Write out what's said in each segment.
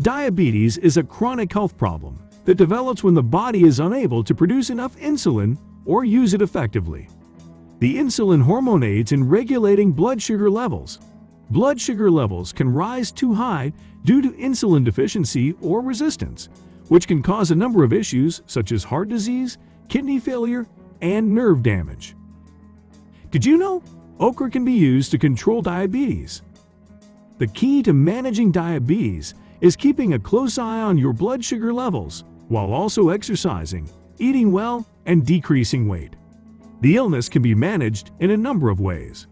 Diabetes is a chronic health problem that develops when the body is unable to produce enough insulin or use it effectively. The insulin hormone aids in regulating blood sugar levels. Blood sugar levels can rise too high due to insulin deficiency or resistance, which can cause a number of issues such as heart disease, kidney failure, and nerve damage. Did you know okra can be used to control diabetes? The key to managing diabetes is keeping a close eye on your blood sugar levels while also exercising, eating well, and decreasing weight. The illness can be managed in a number of ways.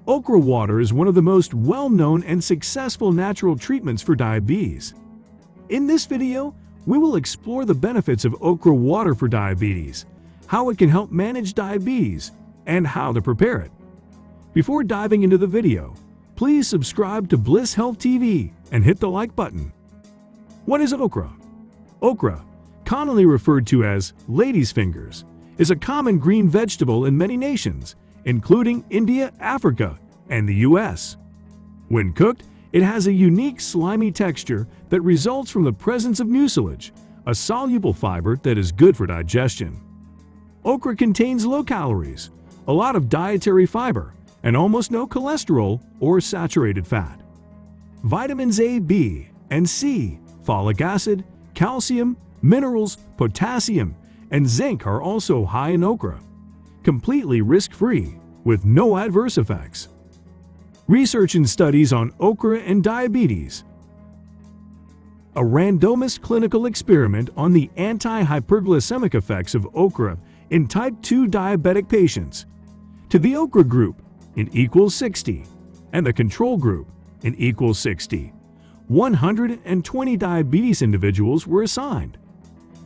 Okra water is one of the most well-known and successful natural treatments for diabetes. In this video, we will explore the benefits of okra water for diabetes, how it can help manage diabetes, and how to prepare it. Before diving into the video, please subscribe to Bliss Health TV and hit the like button. What is okra? Okra, commonly referred to as lady's fingers, is a common green vegetable in many nations, including India, Africa, and the US. When cooked, it has a unique slimy texture that results from the presence of mucilage, a soluble fiber that is good for digestion. Okra contains low calories, a lot of dietary fiber, and almost no cholesterol or saturated fat. Vitamins A, B, and C, folic acid, calcium, minerals, potassium, and zinc are also high in okra, completely risk-free, with no adverse effects. Research and studies on okra and diabetes. A randomized clinical experiment on the anti-hyperglycemic effects of okra in type 2 diabetic patients. To the okra group, in equals 60, and the control group, in equals 60. 120 diabetes individuals were assigned.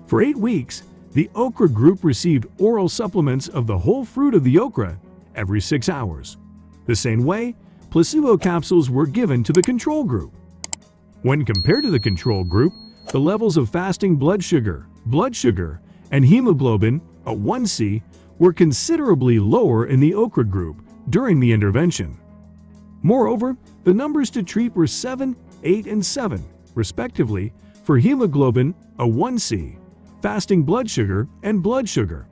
For 8 weeks, the okra group received oral supplements of the whole fruit of the okra every 6 hours. The same way, placebo capsules were given to the control group. When compared to the control group, the levels of fasting blood sugar, and hemoglobin, A1C, were considerably lower in the okra group during the intervention. Moreover, the numbers to treat were 7, 8, and 7, respectively, for hemoglobin, A1C, fasting blood sugar, and blood sugar.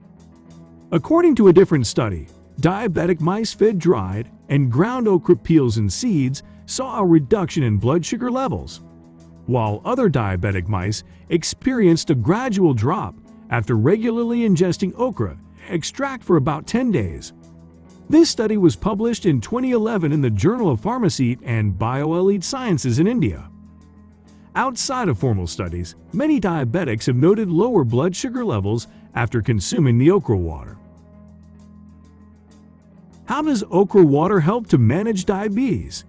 According to a different study, diabetic mice fed dried and ground okra peels and seeds saw a reduction in blood sugar levels, while other diabetic mice experienced a gradual drop after regularly ingesting okra extract for about 10 days. This study was published in 2011 in the Journal of Pharmacy and Bioelite Sciences in India. Outside of formal studies, many diabetics have noted lower blood sugar levels after consuming the okra water. How does okra water help to manage diabetes?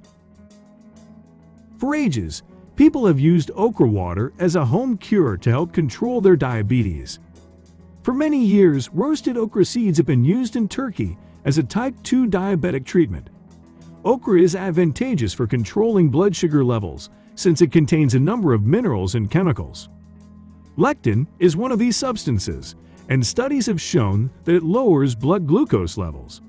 For ages, people have used okra water as a home cure to help control their diabetes. For many years, roasted okra seeds have been used in Turkey as a type 2 diabetic treatment. Okra is advantageous for controlling blood sugar levels since it contains a number of minerals and chemicals. Lectin is one of these substances, and studies have shown that it lowers blood glucose levels.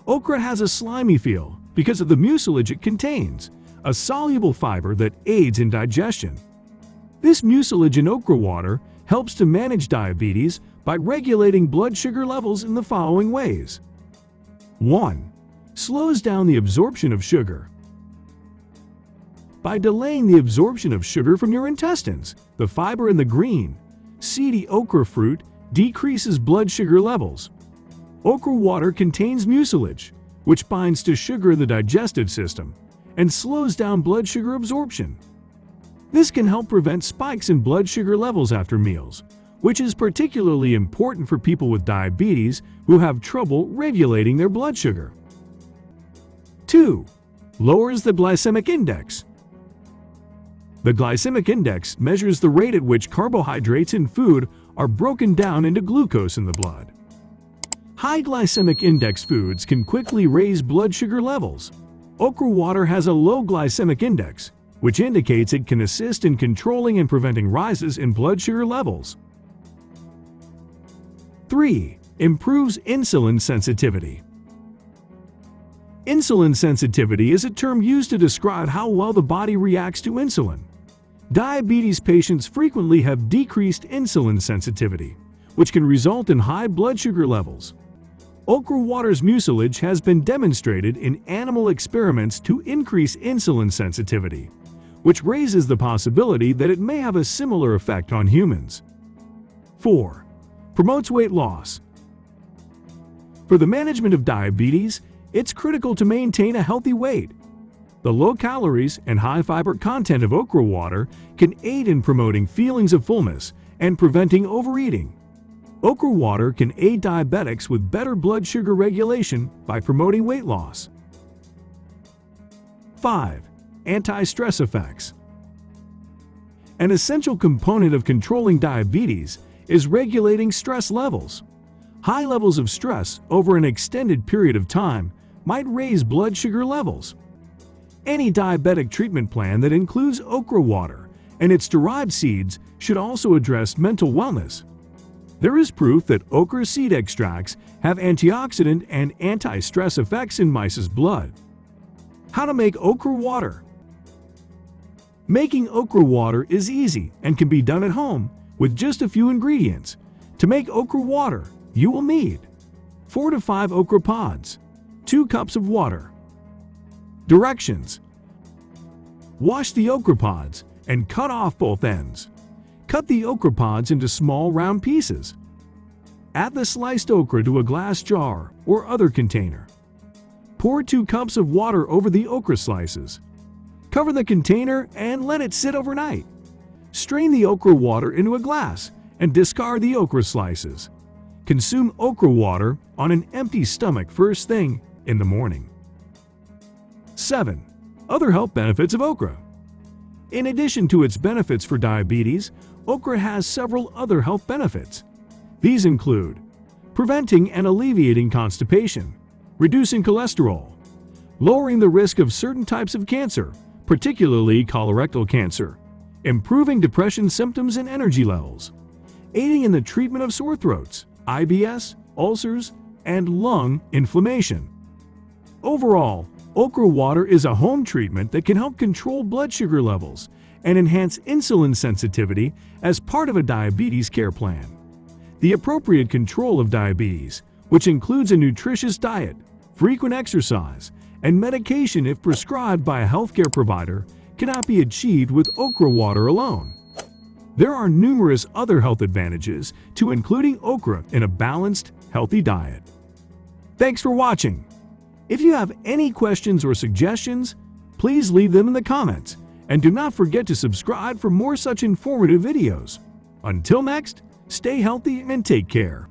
Okra has a slimy feel because of the mucilage it contains, a soluble fiber that aids in digestion. This mucilage in okra water helps to manage diabetes by regulating blood sugar levels in the following ways. 1. Slows down the absorption of sugar. By delaying the absorption of sugar from your intestines, the fiber in the green, seedy okra fruit decreases blood sugar levels. Okra water contains mucilage, which binds to sugar in the digestive system and slows down blood sugar absorption. This can help prevent spikes in blood sugar levels after meals, which is particularly important for people with diabetes who have trouble regulating their blood sugar. 2. Lowers the glycemic index. The glycemic index measures the rate at which carbohydrates in food are broken down into glucose in the blood. High glycemic index foods can quickly raise blood sugar levels. Okra water has a low glycemic index, which indicates it can assist in controlling and preventing rises in blood sugar levels. 3. Improves insulin sensitivity. Insulin sensitivity is a term used to describe how well the body reacts to insulin. Diabetes patients frequently have decreased insulin sensitivity, which can result in high blood sugar levels. Okra water's mucilage has been demonstrated in animal experiments to increase insulin sensitivity, which raises the possibility that it may have a similar effect on humans. 4. Promotes weight loss. For the management of diabetes, it's critical to maintain a healthy weight. The low calories and high fiber content of okra water can aid in promoting feelings of fullness and preventing overeating. Okra water can aid diabetics with better blood sugar regulation by promoting weight loss. 5. Anti-stress effects. An essential component of controlling diabetes is regulating stress levels. High levels of stress over an extended period of time might raise blood sugar levels. Any diabetic treatment plan that includes okra water and its derived seeds should also address mental wellness. There is proof that okra seed extracts have antioxidant and anti-stress effects in mice's blood. How to make okra water. Making okra water is easy and can be done at home with just a few ingredients. To make okra water, you will need 4 to 5 okra pods, 2 cups of water. Directions: wash the okra pods and cut off both ends. Cut the okra pods into small round pieces. Add the sliced okra to a glass jar or other container. Pour 2 cups of water over the okra slices. Cover the container and let it sit overnight. Strain the okra water into a glass and discard the okra slices. Consume okra water on an empty stomach first thing in the morning. 7. Other health benefits of okra. In addition to its benefits for diabetes, okra has several other health benefits. These include preventing and alleviating constipation, reducing cholesterol, lowering the risk of certain types of cancer, particularly colorectal cancer, improving depression symptoms and energy levels, aiding in the treatment of sore throats, IBS, ulcers, and lung inflammation. Overall, okra water is a home treatment that can help control blood sugar levels and enhance insulin sensitivity as part of a diabetes care plan. The appropriate control of diabetes, which includes a nutritious diet, frequent exercise, and medication if prescribed by a healthcare provider, cannot be achieved with okra water alone. There are numerous other health advantages to including okra in a balanced, healthy diet. Thanks for watching. If you have any questions or suggestions, please leave them in the comments, and do not forget to subscribe for more such informative videos. Until next, stay healthy and take care.